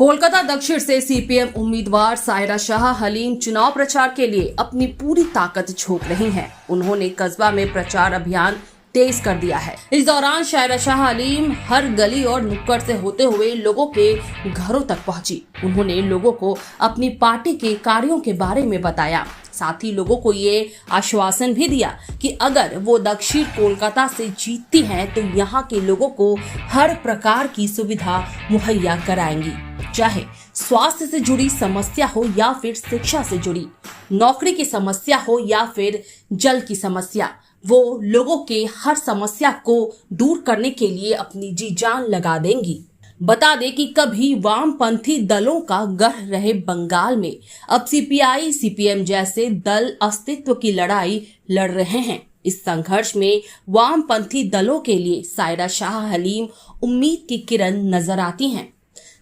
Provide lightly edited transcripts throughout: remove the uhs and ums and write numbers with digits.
कोलकाता दक्षिण से सीपीएम उम्मीदवार सायरा शाह हलीम चुनाव प्रचार के लिए अपनी पूरी ताकत झोंक रही हैं। उन्होंने कस्बा में प्रचार अभियान तेज कर दिया है। इस दौरान सायरा शाह हलीम हर गली और नुक्कड़ से होते हुए लोगों के घरों तक पहुंची। उन्होंने लोगों को अपनी पार्टी के कार्यों के बारे में बताया। साथ ही लोगों को ये आश्वासन भी दिया कि अगर वो दक्षिण कोलकाता से जीतती हैं तो यहाँ के लोगों को हर प्रकार की सुविधा मुहैया कराएंगी, चाहे स्वास्थ्य से जुड़ी समस्या हो या फिर शिक्षा से जुड़ी, नौकरी की समस्या हो या फिर जल की समस्या। वो लोगों के हर समस्या को दूर करने के लिए अपनी जी जान लगा देंगी। बता दें कि कभी वामपंथी दलों का गढ़ रहे बंगाल में अब सीपीआई सीपीएम जैसे दल अस्तित्व की लड़ाई लड़ रहे हैं। इस संघर्ष में वामपंथी दलों के लिए सायरा शाह हलीम उम्मीद की किरण नजर आती हैं।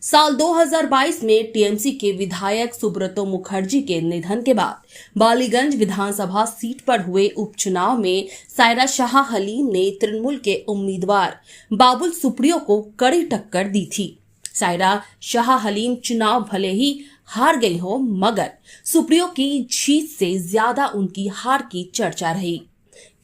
साल 2022 में टीएमसी के विधायक सुब्रतो मुखर्जी के निधन के बाद बालीगंज विधानसभा सीट पर हुए उपचुनाव में सायरा शाह हलीम ने तृणमूल के उम्मीदवार बाबुल सुप्रियो को कड़ी टक्कर दी थी। सायरा शाह हलीम चुनाव भले ही हार गई हो, मगर सुप्रियो की जीत से ज्यादा उनकी हार की चर्चा रही,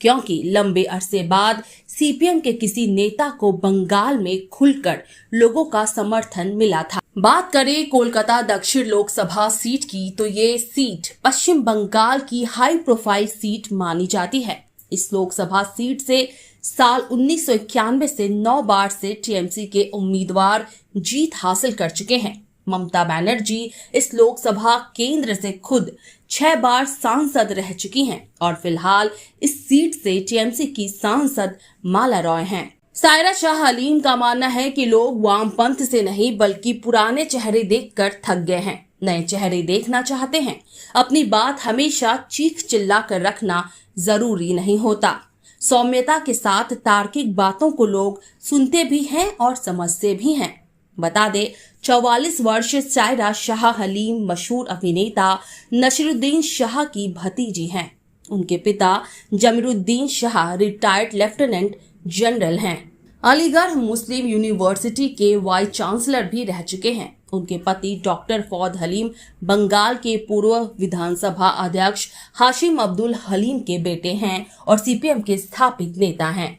क्योंकि लंबे अरसे बाद सीपीएम के किसी नेता को बंगाल में खुलकर लोगों का समर्थन मिला था। बात करें कोलकाता दक्षिण लोकसभा सीट की तो ये सीट पश्चिम बंगाल की हाई प्रोफाइल सीट मानी जाती है। इस लोकसभा सीट से साल 1991 से 9 बार से टीएमसी के उम्मीदवार जीत हासिल कर चुके हैं। ममता बनर्जी इस लोकसभा केंद्र से खुद 6 बार सांसद रह चुकी हैं और फिलहाल इस सीट से टीएमसी की सांसद माला रॉय हैं। सायरा शाह हलीम का मानना है कि लोग वामपंथ से नहीं बल्कि पुराने चेहरे देखकर थक गए हैं, नए चेहरे देखना चाहते हैं। अपनी बात हमेशा चीख चिल्ला कर रखना जरूरी नहीं होता। सौम्यता के साथ तार्किक बातों को लोग सुनते भी हैं और समझते भी हैं। बता दे 44 वर्षीय सायरा शाह हलीम मशहूर अभिनेता नसीरुद्दीन शाह की भतीजी हैं। उनके पिता Jamiruddin Shah retired lieutenant general हैं। अलीगढ़ मुस्लिम यूनिवर्सिटी के वाइस चांसलर भी रह चुके हैं। उनके पति डॉक्टर फौद हलीम बंगाल के पूर्व विधानसभा अध्यक्ष हाशिम अब्दुल हलीम के बेटे हैं और सीपीएम के स्थापित नेता हैं।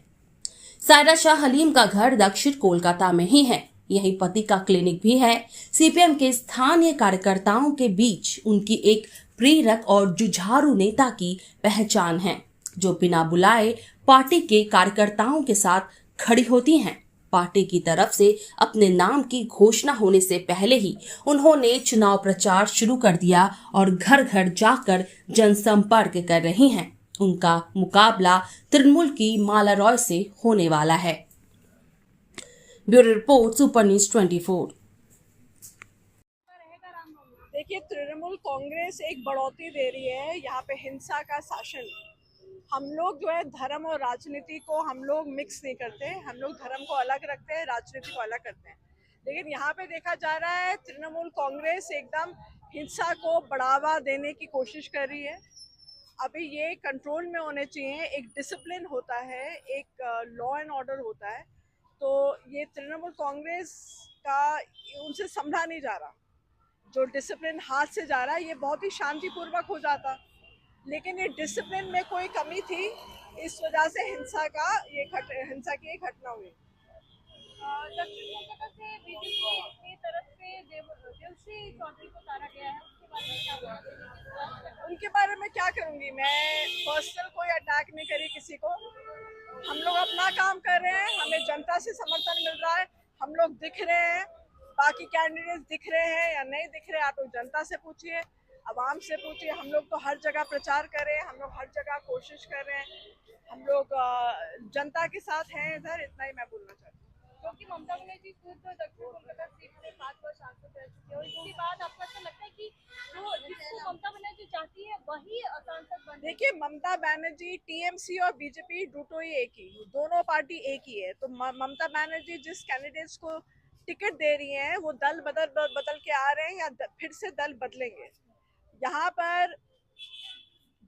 सायरा शाह हलीम का घर दक्षिण कोलकाता में ही है। यही पति का क्लिनिक भी है। सीपीएम के स्थानीय कार्यकर्ताओं के बीच उनकी एक प्रेरक और जुझारू नेता की पहचान है, जो बिना बुलाए पार्टी के कार्यकर्ताओं के साथ खड़ी होती हैं। पार्टी की तरफ से अपने नाम की घोषणा होने से पहले ही उन्होंने चुनाव प्रचार शुरू कर दिया और घर घर जाकर जनसंपर्क कर रही हैं। उनका मुकाबला तृणमूल की माला रॉय से होने वाला है। Bureau report, super news 24। देखिए, तृणमूल कांग्रेस एक बढ़ोतरी दे रही है। यहाँ पे हिंसा का शासन। हम लोग जो है धर्म और राजनीति को हम लोग मिक्स नहीं करते। हम लोग धर्म को अलग रखते हैं, राजनीति को अलग करते हैं। लेकिन यहाँ पे देखा जा रहा है तृणमूल कांग्रेस एकदम हिंसा को बढ़ावा देने की कोशिश कर रही है। अभी ये कंट्रोल में होने चाहिए। एक डिसिप्लिन होता है, एक लॉ एंड ऑर्डर होता है। तो ये तृणमूल कांग्रेस का उनसे संभला नहीं जा रहा। जो डिसिप्लिन हाथ से जा रहा है ये बहुत ही शांतिपूर्वक हो जाता, लेकिन ये डिसिप्लिन में कोई कमी थी, इस वजह से हिंसा की एक घटना हुई। दक्षिण कोलकाता से बीजेपी की तरफ से देवश्री चौधरी को उतारा गया है, उसके बारे में क्या बोलते? उनके बारे में क्या करूंगी मैं? पर्सनल कोई अटैक नहीं करी किसी को। हम लोग अपना काम कर रहे हैं, हमें जनता से समर्थन मिल रहा है, हम लोग दिख रहे हैं। बाकी कैंडिडेट्स दिख रहे हैं या नहीं दिख रहे, आप लोग जनता से पूछिए, आवाम से पूछिए। हम लोग तो हर जगह प्रचार कर रहे हैं, हम लोग हर जगह कोशिश कर रहे हैं, हम लोग जनता के साथ हैं इधर। इतना ही मैं बोलना चाहती हूँ। क्योंकि ममता बनर्जी खुद दक्षिण कोलकाता सीट से 7 बार सांसद रह चुकी है और इसके बाद आपको ऐसा लगता है कि जो जिसको ममता बनर्जी चाहती है वही सांसद बने? देखिए, ममता बनर्जी, टीएमसी और बीजेपी दोनों ही एक ही, दोनों पार्टी एक ही है। तो ममता बनर्जी जिस कैंडिडेट्स को टिकट दे रही हैं वो दल बदल के आ रहे हैं या फिर से दल बदलेंगे। यहाँ पर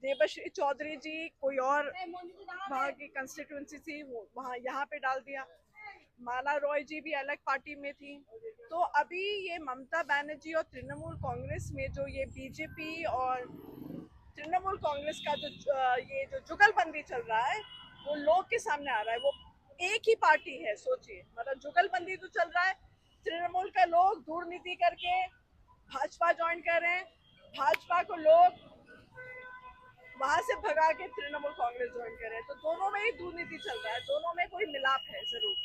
देवश्री चौधरी जी कोई और वहाँ की कंस्टिट्यूंसी थी, वो वहाँ यहाँ पे डाल दिया। माला रॉय जी भी अलग पार्टी में थी। तो अभी ये ममता बनर्जी और तृणमूल कांग्रेस में जो ये बीजेपी और तृणमूल कांग्रेस का ये जो जुगलबंदी चल रहा है वो लोग के सामने आ रहा है। वो एक ही पार्टी है, सोचिए, मतलब जुगलबंदी तो चल रहा है। तृणमूल का लोग दूरनीति करके भाजपा ज्वाइन कर रहे हैं, भाजपा को लोग वहां से भगा के तृणमूल कांग्रेस ज्वाइन कर रहे हैं। तो दोनों में ही दुर्नीति चल रहा है, दोनों में कोई मिलाप है जरूर।